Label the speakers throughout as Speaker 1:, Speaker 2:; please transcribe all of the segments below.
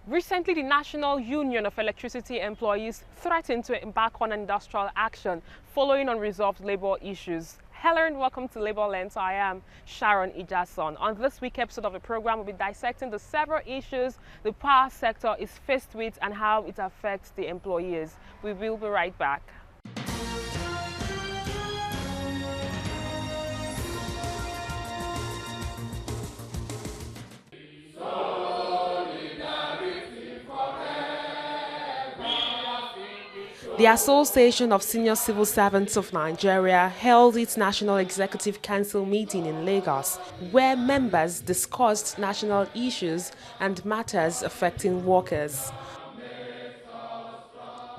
Speaker 1: Recently, the National Union of Electricity Employees threatened to embark on industrial action following unresolved labor issues. Hello and welcome to Labor Lens. I am Sharon Ijason. On this week's episode of the program, we'll be dissecting the several issues the power sector is faced with and how it affects the employees. We will be right back. The Association of Senior Civil Servants of Nigeria held its National Executive Council meeting in Lagos, where members discussed national issues and matters affecting workers.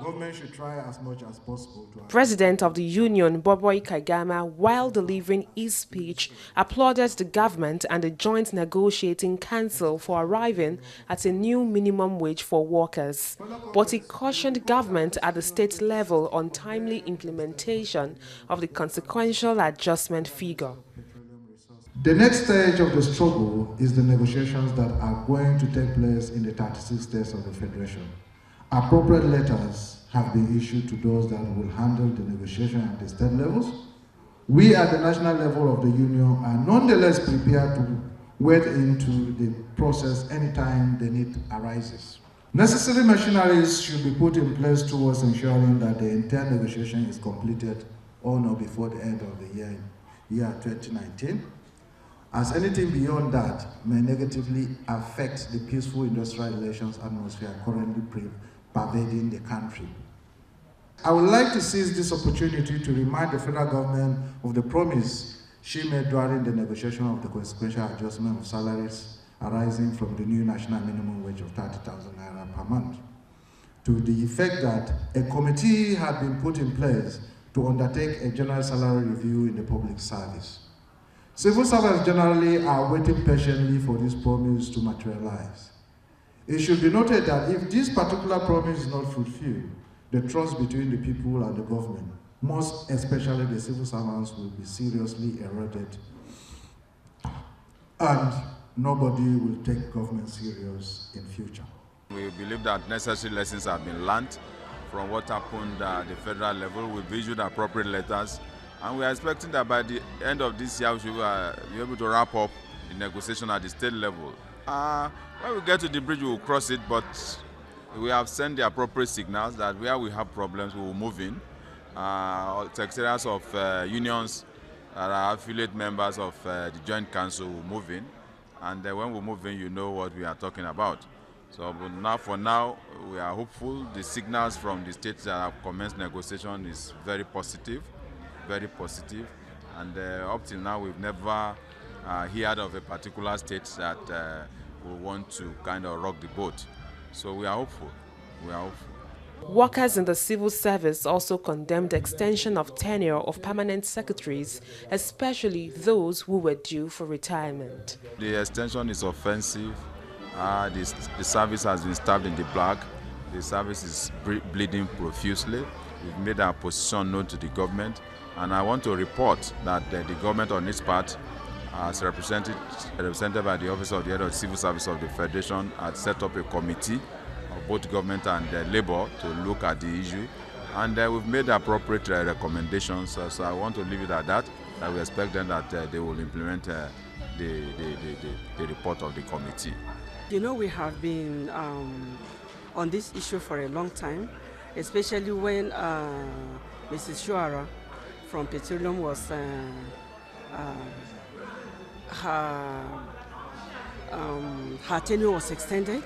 Speaker 2: Government should try as much as possible to...
Speaker 1: President of the union, Boboy Kagama, while delivering his speech, applauded the government and the Joint Negotiating Council for arriving at a new minimum wage for workers. But he cautioned government at the state level on timely implementation of the consequential adjustment figure.
Speaker 2: The next stage of the struggle is the negotiations that are going to take place in the 36 states of the Federation. Appropriate letters have been issued to those that will handle the negotiation at the state levels. We at the national level of the union are nonetheless prepared to wade into the process anytime the need arises. Necessary machineries should be put in place towards ensuring that the entire negotiation is completed on or before the end of the year 2019, as anything beyond that may negatively affect the peaceful industrial relations atmosphere currently pervading the country. I would like to seize this opportunity to remind the federal government of the promise she made during the negotiation of the consequential adjustment of salaries arising from the new national minimum wage of 30,000 naira per month, to the effect that a committee had been put in place to undertake a general salary review in the public service. Civil servants generally are waiting patiently for this promise to materialize. It should be noted that if this particular promise is not fulfilled, the trust between the people and the government, most especially the civil servants, will be seriously eroded, and nobody will take government serious in future.
Speaker 3: We believe that necessary lessons have been learned from what happened at the federal level. We've issued appropriate letters, and we are expecting that by the end of this year we should be able to wrap up the negotiation at the state level. When we get to the bridge, we will cross it, but we have sent the appropriate signals that where we have problems, we will move in. Secretariats of unions that are affiliate members of the Joint Council will move in, and when we move in, you know what we are talking about. So for now, we are hopeful. The signals from the states that have commenced negotiation is very positive, and up till now, we've never heard of a particular state that will want to kind of rock the boat. So we are hopeful.
Speaker 1: Workers in the civil service also condemned the extension of tenure of permanent secretaries, especially those who were due for retirement.
Speaker 3: The extension is offensive. The service has been stabbed in the back. The service is bleeding profusely. We've made our position known to the government, and I want to report that the government on its part, as represented by the Office of the Head of Civil Service of the Federation, had set up a committee of both government and labor to look at the issue, and we've made appropriate recommendations. So I want to leave it at that. I will expect them that they will implement the report of the committee.
Speaker 4: You know, we have been on this issue for a long time, especially when Mrs. Shuara from Petroleum was her tenure was extended.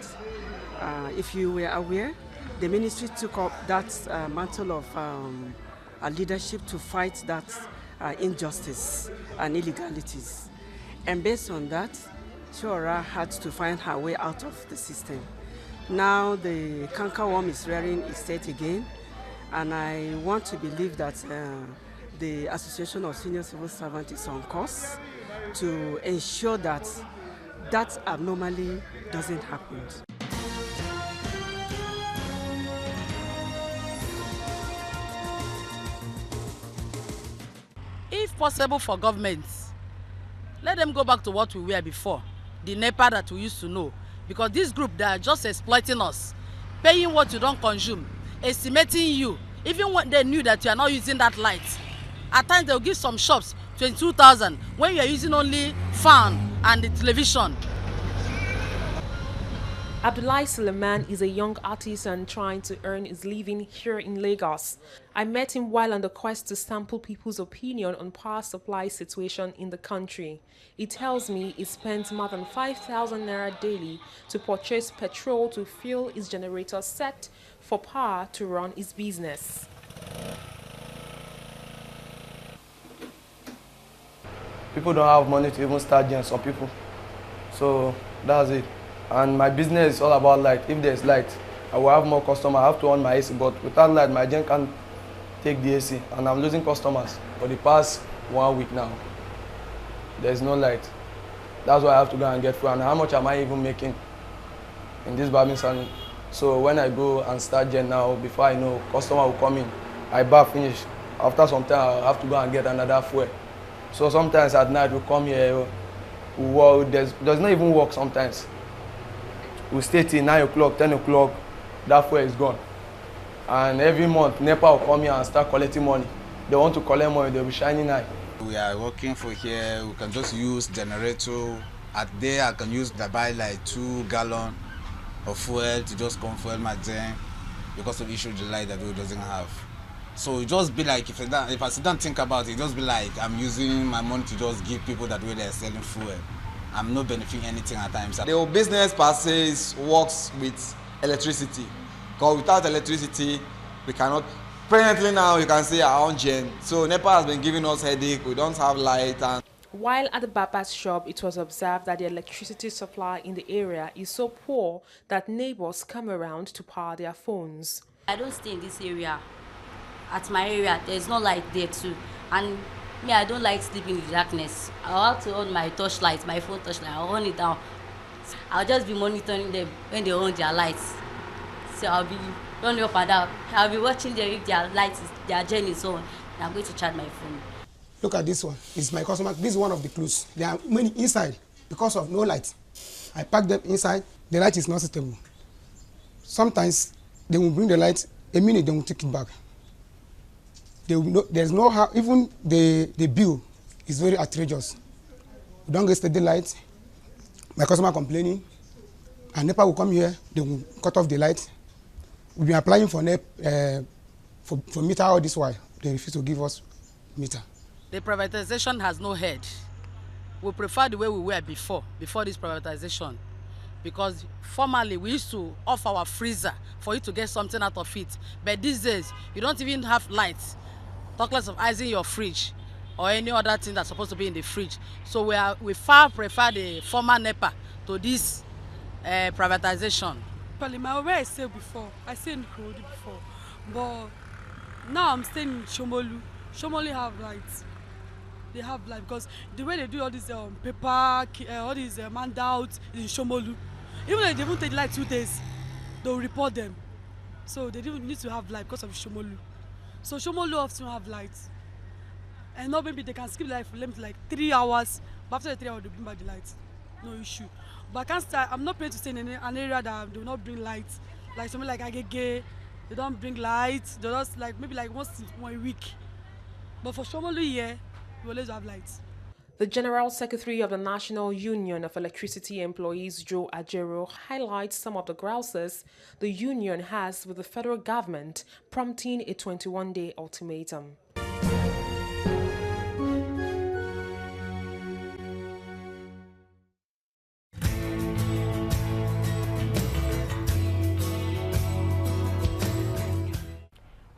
Speaker 4: If you were aware, the ministry took up that mantle of leadership to fight that injustice and illegalities. And based on that, Shuara had to find her way out of the system. Now the cankerworm is rearing its head again, and I want to believe that the Association of Senior Civil Servants is on course to ensure that that abnormally doesn't happen.
Speaker 5: If possible for governments, let them go back to what we were before, the NEPA that we used to know. because this group, they are just exploiting us, paying what you don't consume, estimating you, even when they knew that you are not using that light. At times they'll give some shops 22,000 when you are using only fan and the television.
Speaker 1: Abdullahi Suleiman is a young artisan trying to earn his living here in Lagos. I met him while on the quest to sample people's opinion on power supply situation in the country. He tells me he spends more than 5,000 naira daily to purchase petrol to fuel his generator set for power to run his business.
Speaker 6: People don't have money to even start gen, some people. So that's it. And my business is all about light. If there's light, I will have more customers. I have to on my AC, but without light, my gen can't take the AC. And I'm losing customers for the past 1 week now. There's no light. That's why I have to go and get food. And how much am I even making in this barbing salon? So when I go and start gen now, before I know, customer will come in. I bar finish. After some time, I'll have to go and get another fuel. So sometimes at night, we come here, we work. There's not even work sometimes. We stay till 9 o'clock, 10 o'clock, that fuel is gone. And every month, NEPA will come here and start collecting money. They want to collect money, they'll be shining eye.
Speaker 7: We are working for here, we can just use generator. At day, I can use to buy like 2 gallons of fuel to just come fuel my gen because of issue the light that we doesn't have. So it just be like, if I sit down and think about it, just be like I'm using my money to just give people that way they're selling fuel. I'm not benefiting anything at times.
Speaker 8: The whole business per se works with electricity. Because without electricity, we cannot. Presently now, you can see our own gen. So NEPA has been giving us headache. We don't have light. And
Speaker 1: While at the barber's shop, it was observed that the electricity supply in the area is so poor that neighbors come around to power their phones.
Speaker 9: I don't stay in this area. At my area, there's no light there too. And me, I don't like sleeping in the darkness. I'll have to on my torchlight, my phone torchlight. I'll on it down. I'll just be monitoring them when they on their lights. So I'll be running up and down. I'll be watching them if their lights, their gen is on. And I'm going to charge my phone.
Speaker 10: Look at this one. It's my customer. This is one of the clues. There are many inside because of no light. I pack them inside. The light is not suitable. Sometimes they will bring the light. A minute they will take it back. There's no how, even the bill is very outrageous. We don't get steady light. My customer complaining, and NEPA will come here, they will cut off the light. We've been applying for for meter all this while. They refuse to give us meter.
Speaker 5: The privatization has no head. We prefer the way we were before this privatization. Because formerly we used to off our freezer for you to get something out of it. But these days, you don't even have lights. Talk less of icing your fridge or any other thing that's supposed to be in the fridge. So we far prefer the former NEPA to this privatization.
Speaker 11: Where I stayed before, I stayed in Kurudi before, but now I'm staying in Shomolu. Shomolu have lights. They have light because the way they do all this paper, all these handouts in Shomolu, even if they won't take light 2 days, they'll report them. So they don't need to have light because of Shomolu. So Shomolu often have lights. And not maybe they can skip light for limit like 3 hours, but after the 3 hours they bring back the lights. No issue. But I can't start, I'm not planning to stay in an area that they will not bring lights. Like something like Agege, they don't bring lights. They just like maybe like once in 1 week. But for Shomolu here, we always have lights.
Speaker 1: The General Secretary of the National Union of Electricity Employees, Joe Ajero, highlights some of the grouses the union has with the federal government, prompting a 21-day ultimatum.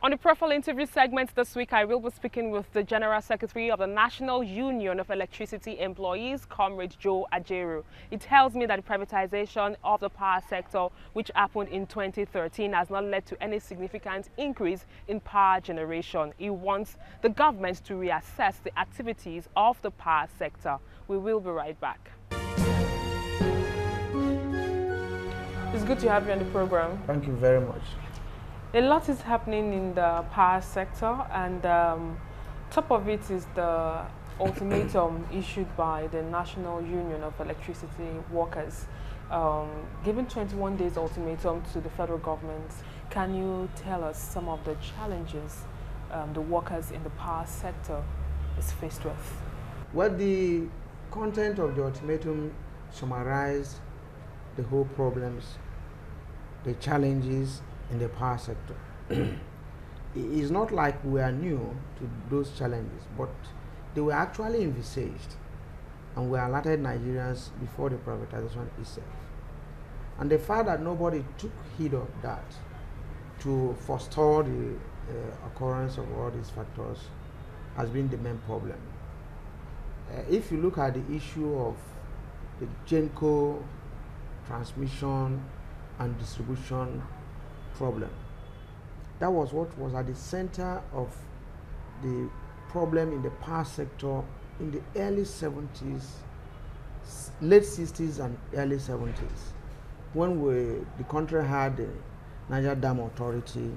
Speaker 1: On the profile interview segment this week, I will be speaking with the General Secretary of the National Union of Electricity Employees, Comrade Joe Ajero. He tells me that the privatization of the power sector, which happened in 2013, has not led to any significant increase in power generation. He wants the government to reassess the activities of the power sector. We will be right back. It's good to have you on the program.
Speaker 6: Thank you very much.
Speaker 1: A lot is happening in the power sector, and top of it is the ultimatum issued by the National Union of Electricity Workers. Given 21 days ultimatum to the federal government, can you tell us some of the challenges the workers in the power sector is faced with?
Speaker 12: Well, the content of the ultimatum summarized the whole problems, the challenges in the power sector. It's not like we are new to those challenges, but they were actually envisaged and were alerted Nigerians before the privatization itself. And the fact that nobody took heed of that to forestall the occurrence of all these factors has been the main problem. If you look at the issue of the GENCO transmission and distribution problem, that was what was at the center of the problem in the power sector in the early 70s, late 60s and early 70s, when the country had the Niger Dam Authority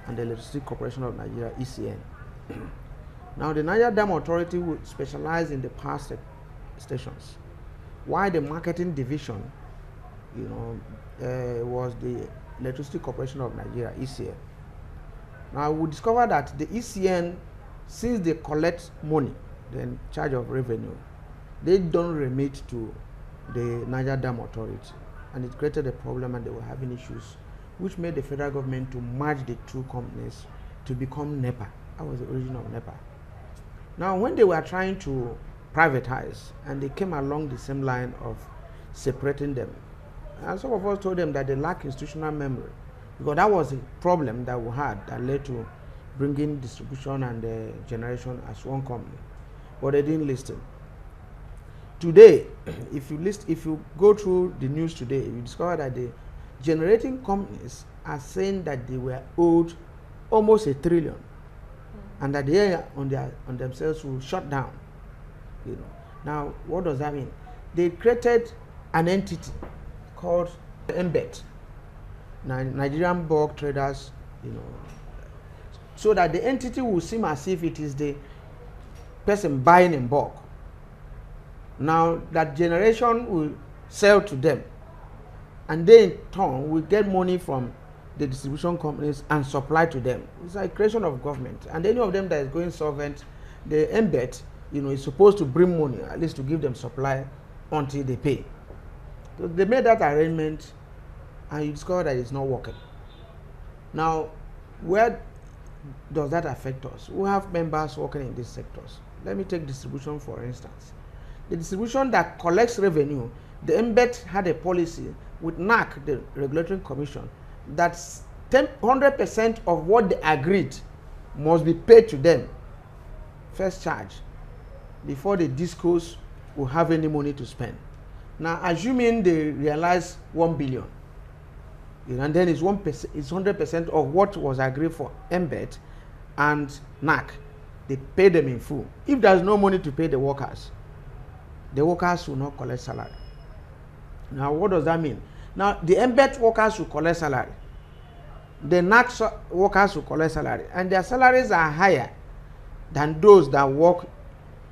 Speaker 12: and the Electricity Corporation of Nigeria, ECN. Now the Niger Dam Authority would specialize in the power stations, while the marketing division, was the Electricity Corporation of Nigeria, ECN. Now we discovered that the ECN, since they collect money, they're in charge of revenue, they don't remit to the Niger Dam Authority, and it created a problem, and they were having issues, which made the federal government to merge the two companies to become NEPA. That was the origin of NEPA. Now when they were trying to privatize, and they came along the same line of separating them, and some of us told them that they lack institutional memory, because that was a problem that we had that led to bringing distribution and generation as one company, but they didn't listen. Today, if you go through the news today, you discover that the generating companies are saying that they were owed almost $1 trillion, and that they on themselves will shut down. Now, what does that mean? They created an entity called MBET, Nigerian Bulk Traders, so that the entity will seem as if it is the person buying in bulk. Now that generation will sell to them, and they in turn will get money from the distribution companies and supply to them. It's like creation of government, and any of them that is going solvent, the MBET, is supposed to bring money, at least to give them supply until they pay. So they made that arrangement, and you discover that it's not working. Now, where does that affect us? We have members working in these sectors. Let me take distribution for instance. The distribution that collects revenue, the MBET had a policy with NAC, the Regulatory Commission, that 100% of what they agreed must be paid to them, first charge, before the discos will have any money to spend. Now, assuming they realize 1 billion, and then it's 1%, it's 100% of what was agreed for MBET and NAC. They pay them in full. If there's no money to pay the workers will not collect salary. Now, what does that mean? Now, the MBET workers will collect salary. The NAC workers will collect salary, and their salaries are higher than those that work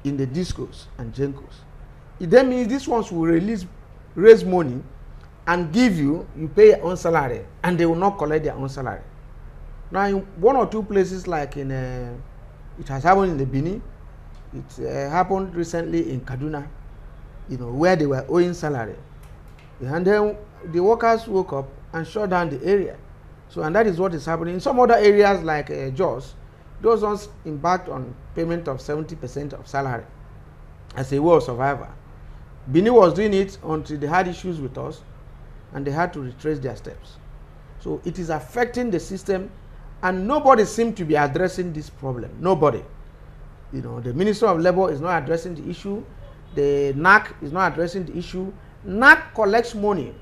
Speaker 12: in the discos and GENCOs. It then means these ones will raise money and give you pay your own salary, and they will not collect their own salary. Now, in one or two places, like it has happened in the Benin, it happened recently in Kaduna, where they were owing salary. And then the workers woke up and shut down the area. So, and that is what is happening in some other areas like Jos. Those ones embarked on payment of 70% of salary as a way of survival. Benin was doing it until they had issues with us, and they had to retrace their steps. So it is affecting the system, and nobody seems to be addressing this problem. Nobody. The Minister of Labor is not addressing the issue. The NAC is not addressing the issue. NAC collects money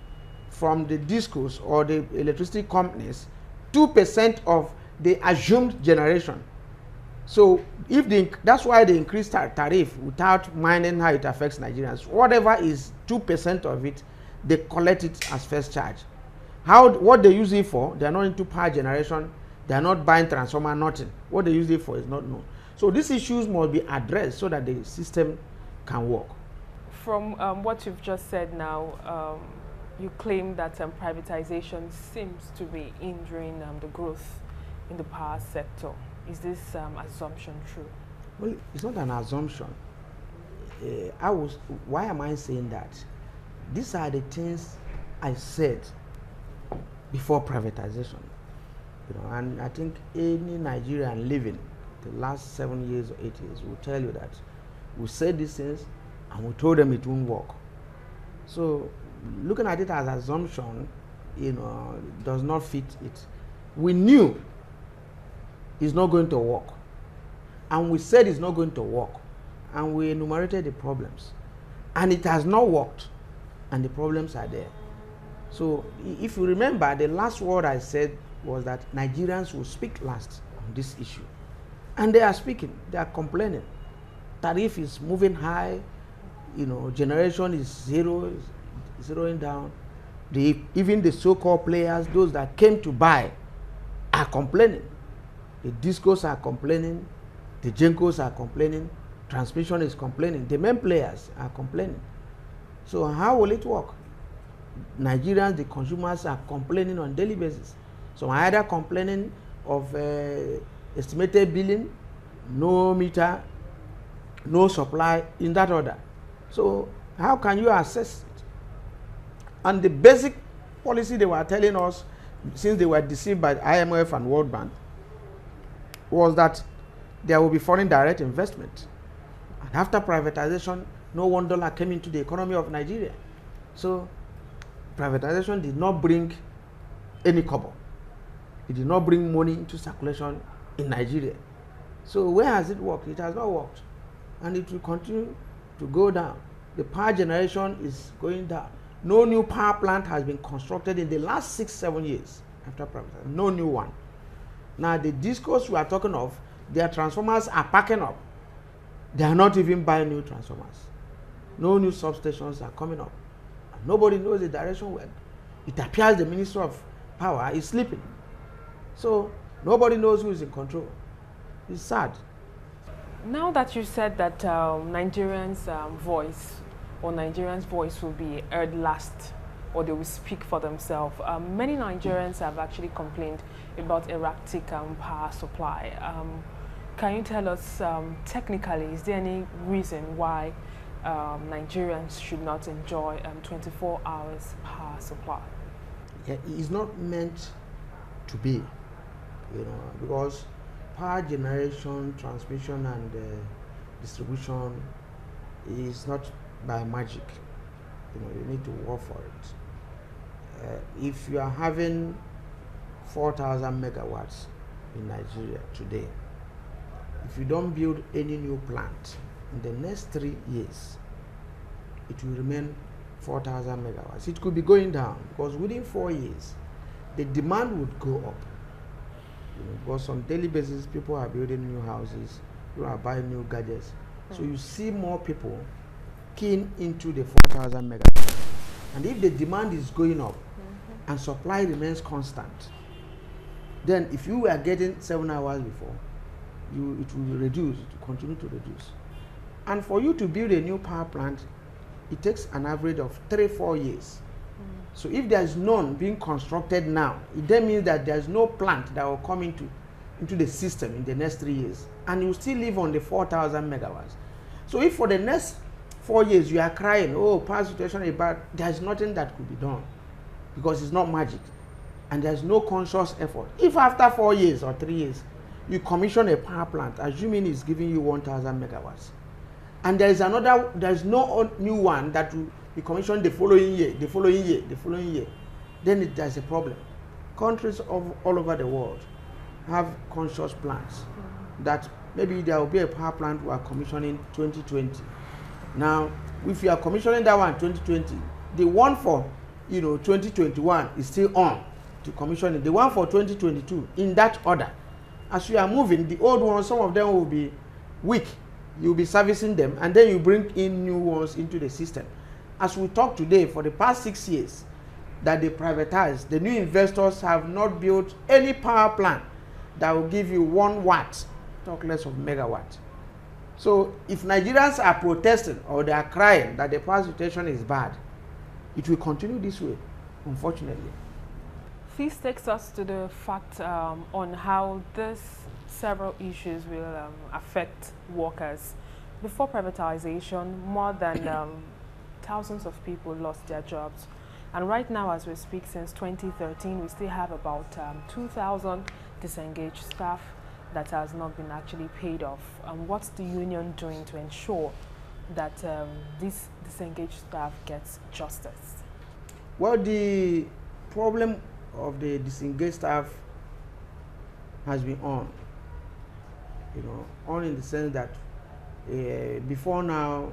Speaker 12: from the discos or the electricity companies, 2% of the assumed generation. So that's why they increased tariff without minding how it affects Nigerians. Whatever is 2% of it, they collect it as first charge. What they use it for, they are not into power generation, they are not buying transformer, nothing. What they use it for is not known. So these issues must be addressed so that the system can work.
Speaker 1: From what you've just said now, You claim that privatization seems to be hindering the growth in the power sector. Is this assumption true?
Speaker 12: Well, it's not an assumption. Why am I saying that? These are the things I said before privatization. And I think any Nigerian living the last 7 years or 8 years will tell you that we said these things and we told them it won't work. So looking at it as assumption, does not fit it. We knew it's not going to work, and we said it's not going to work, and we enumerated the problems, and it has not worked, and the problems are there. So if you remember, the last word I said was that Nigerians will speak last on this issue, and they are speaking. They are complaining. Tariff is moving high, generation is zeroing down. Even the so-called players, those that came to buy, are complaining. The discos are complaining, the Gencos are complaining, transmission is complaining, the main players are complaining. So how will it work? Nigerians, the consumers, are complaining on a daily basis. So either complaining of estimated billing, no meter, no supply, in that order. So how can you assess it? And the basic policy they were telling us, since they were deceived by the IMF and World Bank, was that there will be foreign direct investment. And after privatization, no $1 came into the economy of Nigeria. So privatization did not bring any kobo. It did not bring money into circulation in Nigeria. So where has it worked? It has not worked. And it will continue to go down. The power generation is going down. No new power plant has been constructed in the last 6-7 years after privatization. No new one. Now the discos we are talking of, their transformers are packing up. They are not even buying new transformers. No new substations are coming up. And nobody knows the direction where. It appears the Minister of Power is sleeping. So nobody knows who is in control. It's sad.
Speaker 1: Now that you said that Nigerians' voice will be heard last, or they will speak for themselves, many Nigerians have actually complained about erratic power supply. Can you tell us technically, is there any reason why Nigerians should not enjoy 24 hours power supply?
Speaker 12: Yeah, it's not meant to be, because power generation, transmission, and distribution is not by magic. You need to work for it. If you are having 4,000 megawatts in Nigeria today, if you don't build any new plant in the next 3 years, it will remain 4,000 megawatts. It could be going down, because within 4 years, the demand would go up. Because on a daily basis, people are building new houses, people are buying new gadgets. So you see more people keen into the 4,000 megawatts. And if the demand is going up and supply remains constant, then if you were getting 7 hours before, it will reduce, it will continue to reduce. And for you to build a new power plant, it takes an average of 3-4 years. So if there is none being constructed now, it then means that there is no plant that will come into the system in the next 3 years, and you still live on the 4,000 megawatts. So if for the next 4 years you are crying, oh, power situation is bad, there is nothing that could be done, because it's not magic, and there is no conscious effort. If after 4 years or 3 years you commission a power plant, assuming it's giving you 1,000 megawatts, and there is no new one that will be commissioned the following year, then there's a problem. Countries all over the world have conscious plans that maybe there will be a power plant we are commissioning 2020. Now, if you are commissioning that one 2020, the one for 2021 is still on to commission it. The one for 2022 in that order. As you are moving, the old ones, some of them will be weak. You'll be servicing them, and then you bring in new ones into the system. As we talk today, for the past 6 years that they privatized, the new investors have not built any power plant that will give you 1 watt, talk less of megawatt. So if Nigerians are protesting or they are crying that the power situation is bad, it will continue this way, unfortunately.
Speaker 1: This takes us to the fact on how this several issues will affect workers. Before privatization, more than thousands of people lost their jobs. And right now, as we speak, since 2013, we still have about 2,000 disengaged staff that has not been actually paid off. What's the union doing to ensure that this disengaged staff gets justice?
Speaker 12: Well, the problem of the disengaged staff has been on in the sense that before now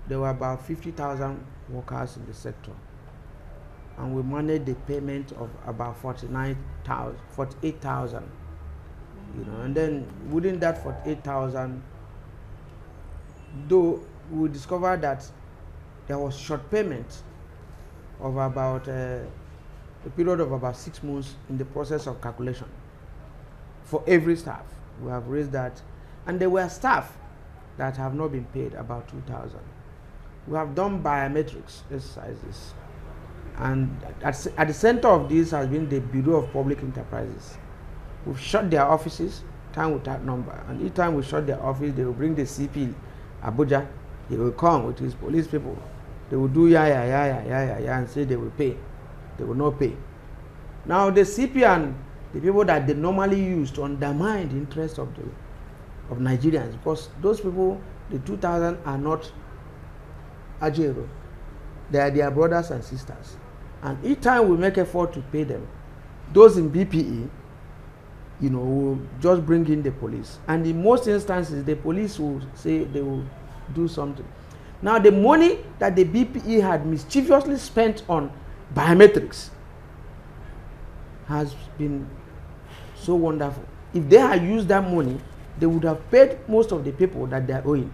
Speaker 12: there were about 50,000 workers in the sector, and we managed the payment of about 48,000. And then within that 48,000, though we discovered that there was short payment of about a period of about 6 months in the process of calculation for every staff. We have raised that, and there were staff that have not been paid, about 2,000. We have done biometrics exercises, and at the center of this has been the Bureau of Public Enterprises. We've shut their offices, time without number, and each time we shut their office, they will bring the CP Abuja. He will come with his police people. They will do and say they will pay. They will not pay. Now the CP and the people that they normally use to undermine the interest of Nigerians, because those people, the 2,000, are not Ajero. They are their brothers and sisters. And each time we make effort to pay them, those in BPE, will just bring in the police. And in most instances, the police will say they will do something. Now the money that the BPE had mischievously spent on biometrics has been so wonderful. If they had used that money, they would have paid most of the people that they are owing.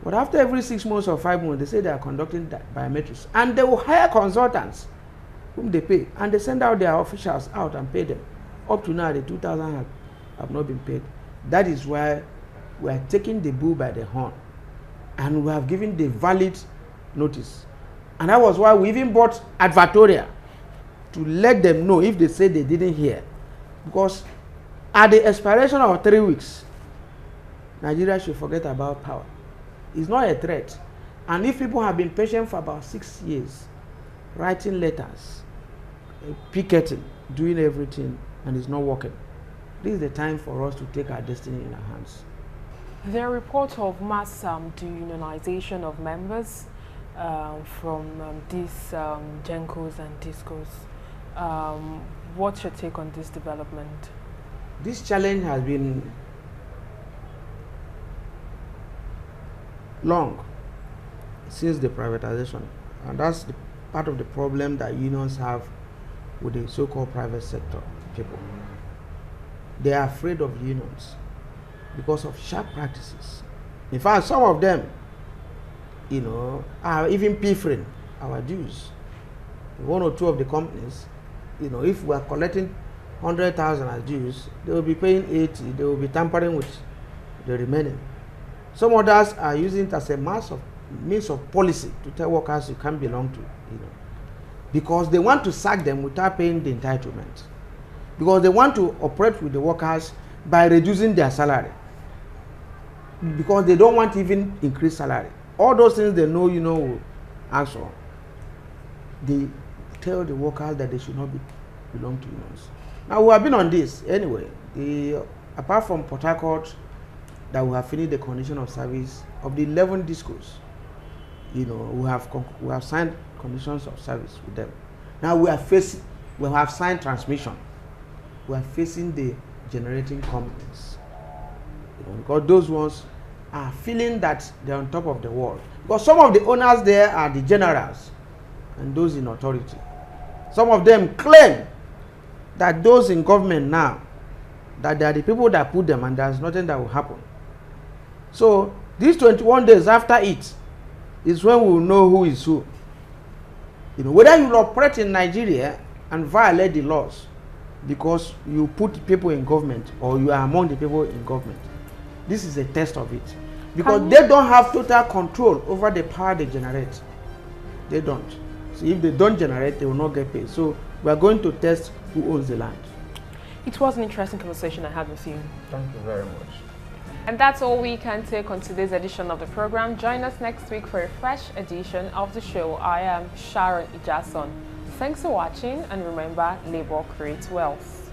Speaker 12: But after every 6 months or 5 months, they say they are conducting that biometrics, and they will hire consultants whom they pay, and they send out their officials out and pay them. Up to now, the 2,000 have not been paid. That is why we are taking the bull by the horn, and we have given the valid notice. And that was why we even bought advertorial to let them know if they say they didn't hear. Because at the expiration of 3 weeks, Nigeria should forget about power. It's not a threat. And if people have been patient for about 6 years, writing letters, picketing, doing everything, and it's not working, this is the time for us to take our destiny in our hands.
Speaker 1: There are reports of mass deunionization of members from these Gencos and Discos. What's your take on this development?
Speaker 12: This challenge has been long, since the privatization, and that's part of the problem that unions have with the so-called private sector people. They are afraid of unions because of sharp practices. In fact, some of them, are even pilfering our dues. One or two of the companies, if we are collecting 100,000 as dues, they will be paying 80. They will be tampering with the remaining. Some others are using it as a means of policy to tell workers you can't belong to, because they want to sack them without paying the entitlement, because they want to operate with the workers by reducing their salary, because they don't want to even increase salary. All those things they know, will answer. They tell the workers that they should not belong to unions. Now we have been on this anyway. Apart from Port Harcourt, that we have finished the condition of service of the 11 discos, we have signed conditions of service with them. Now we have signed transmission. We are facing the generating companies, because those ones are feeling that they're on top of the world. Because some of the owners there are the generals and those in authority. Some of them claim that those in government now, that they are the people that put them, and there's nothing that will happen. So these 21 days after it is when we will know who is who. Whether you operate in Nigeria and violate the laws because you put people in government, or you are among the people in government. This is a test of it. Because they don't have total control over the power they generate. They don't. So if they don't generate, they will not get paid. So we are going to test who owns the land.
Speaker 1: It was an interesting conversation I had with you.
Speaker 12: Thank you very much.
Speaker 1: And that's all we can take on today's edition of the program. Join us next week for a fresh edition of the show. I am Sharon Ijason. Thanks for watching, and remember, labor creates wealth.